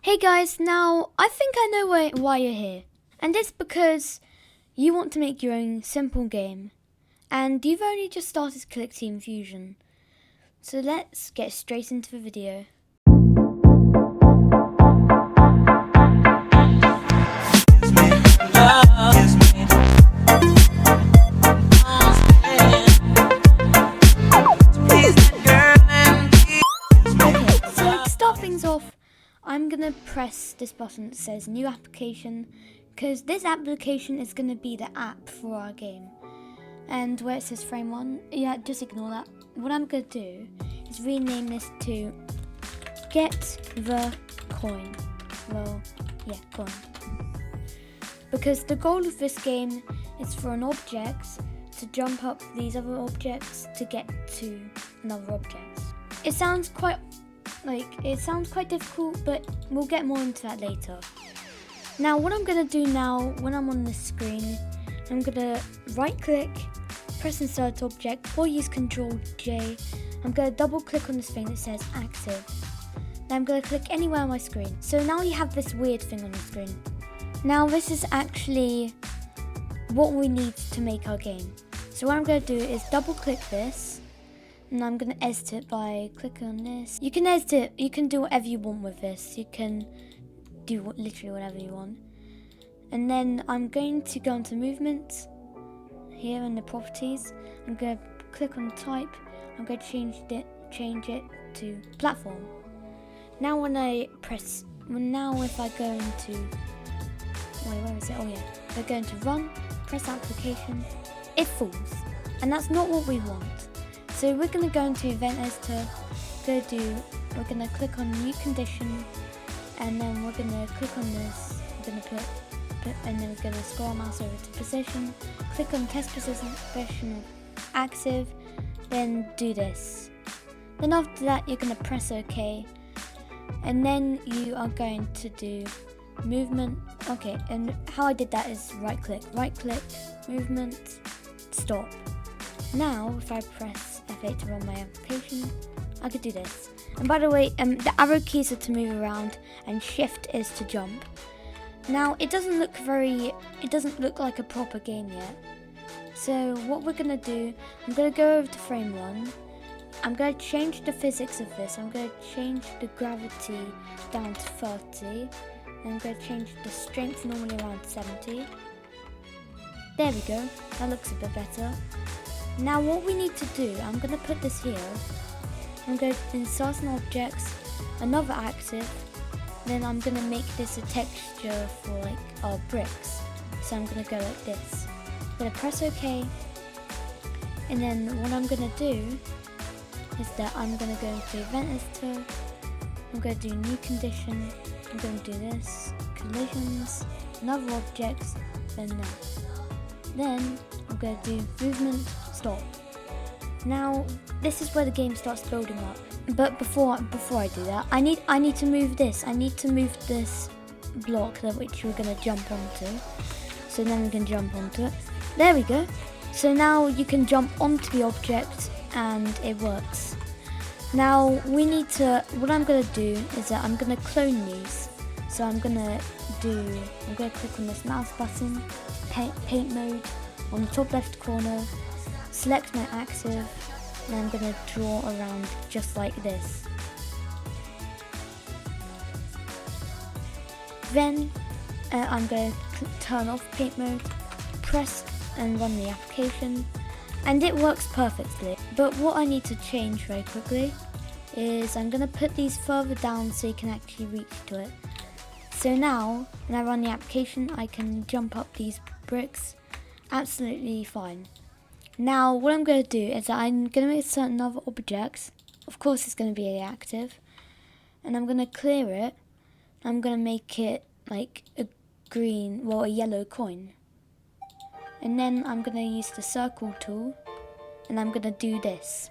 Hey guys, now I think I know why you're here. And it's because you want to make your own simple game. And you've only just started Clickteam Fusion. So let's get straight into the video. Okay, so to start things off, I'm going to press this button that says new application, because this application is going to be the app for our game. And where it says frame 1, yeah, just ignore that. What I'm going to do is rename this to get the coin. Well, yeah, coin. Because the goal of this game is for an object to jump up these other objects to get to another object. It sounds quite difficult, but we'll get more into that later. Now, what I'm going to do now, when I'm on this screen, I'm going to right click, press insert object, or use Ctrl J. I'm going to double click on this thing that says active. Now I'm going to click anywhere on my screen. So now you have this weird thing on your screen. Now this is actually what we need to make our game. So what I'm going to do is double click this, and I'm going to edit it by clicking on this. You can edit it, you can do whatever you want with this. You can do literally whatever you want. And then I'm going to go into movement, here in the properties. I'm going to click on type, I'm going to change it to platform. Now if I go into, where is it? Oh yeah, if I go into run, press application, it falls. And that's not what we want. So we're going to go into event editor, we're going to click on new condition, and then we're going to click on this, we're going to put, and then we're going to scroll our mouse over to position, click on test position of active, then do this. Then after that you're going to press OK, and then you are going to do movement. Okay, and how I did that is right click, movement, stop. Now if I press F8 to run my application, I could do this. And by the way, the arrow keys are to move around and shift is to jump. Now it doesn't look like a proper game yet. So what we're gonna do, I'm gonna go over to frame 1. I'm gonna change the physics of this. I'm gonna change the gravity down to 30. And I'm gonna change the strength normally around 70. There we go, that looks a bit better. Now what we need to do, I'm going to put this here, I'm going to insert an object, another active, then I'm going to make this a texture for like our bricks. So I'm going to go like this. I'm going to press OK, and then what I'm going to do is that I'm going to go into event editor, I'm going to do new condition, I'm going to do this, collisions, another object, then that. Then I'm going to do movement, stop. Now this is where the game starts building up. But before I do that, I need to move this. I need to move this block which we're going to jump onto. So then we can jump onto it. There we go. So now you can jump onto the object and it works. Now what I'm going to do is that I'm going to clone these. So I'm going to click on this mouse button, paint mode, on the top left corner, select my active, and I'm going to draw around just like this. Then I'm going to turn off paint mode, press and run the application, and it works perfectly. But what I need to change very quickly is I'm going to put these further down so you can actually reach to it. So now, when I run the application, I can jump up these bricks absolutely fine. Now, what I'm going to do is that I'm going to make certain other objects. Of course, it's going to be active. And I'm going to clear it. I'm going to make it like a yellow coin. And then I'm going to use the circle tool. And I'm going to do this.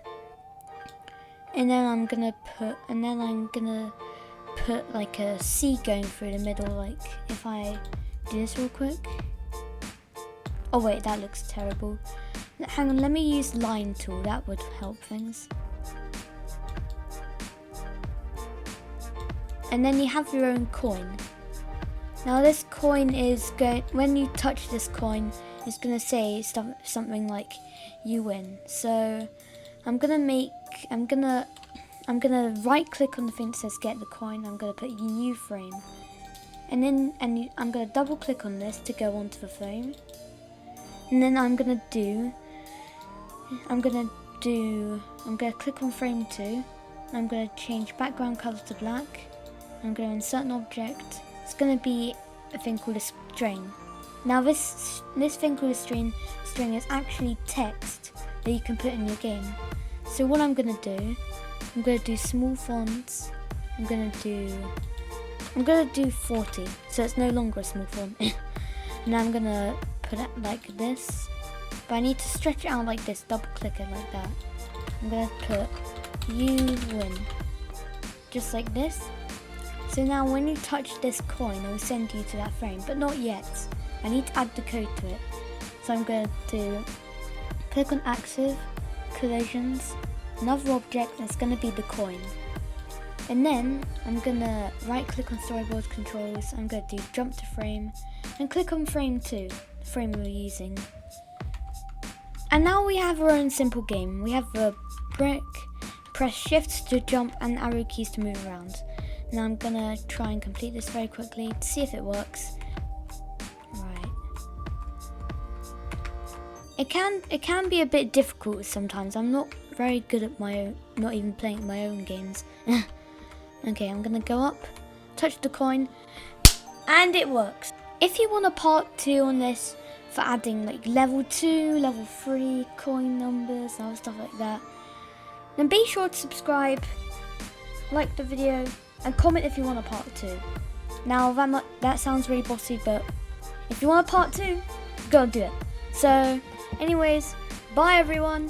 And then I'm going to put like a C going through the middle, like if I do this real quick. Oh wait, that looks terrible. Hang on, let me use line tool, that would help things. and then you have your own coin. Now this coin is going, when you touch this coin, it's going to say something like you win. So I'm gonna right click on the thing that says get the coin. I'm gonna put new frame, and then I'm gonna double click on this to go onto the frame, and then I'm gonna click on frame 2. I'm gonna change background color to black. I'm gonna insert an object. It's gonna be a thing called a string. Now this thing called a string is actually text that you can put in your game. So what I'm gonna do small fonts. I'm gonna do 40, so it's no longer a small font. And I'm gonna put it like this, but I need to stretch it out like this. Double click it like that. I'm gonna put you win, just like this. So now when you touch this coin, it will send you to that frame, but not yet. I need to add the code to it. So I'm going to click on active collisions, another object, that's going to be the coin. And then I'm going to right click on storyboard controls. I'm going to do jump to frame and click on frame 2, the frame we're using. And now we have our own simple game. We have a brick, press shift to jump and arrow keys to move around. Now I'm going to try and complete this very quickly to see if it works. It can be a bit difficult sometimes. I'm not very good at not even playing my own games. Okay, I'm gonna go up, touch the coin, and it works. If you want a part 2 on this for adding like level 2, level 3 coin numbers and stuff like that, then be sure to subscribe, like the video, and comment if you want a part 2. Now that sounds really bossy, but if you want a part 2, go and do it. So anyways, bye everyone.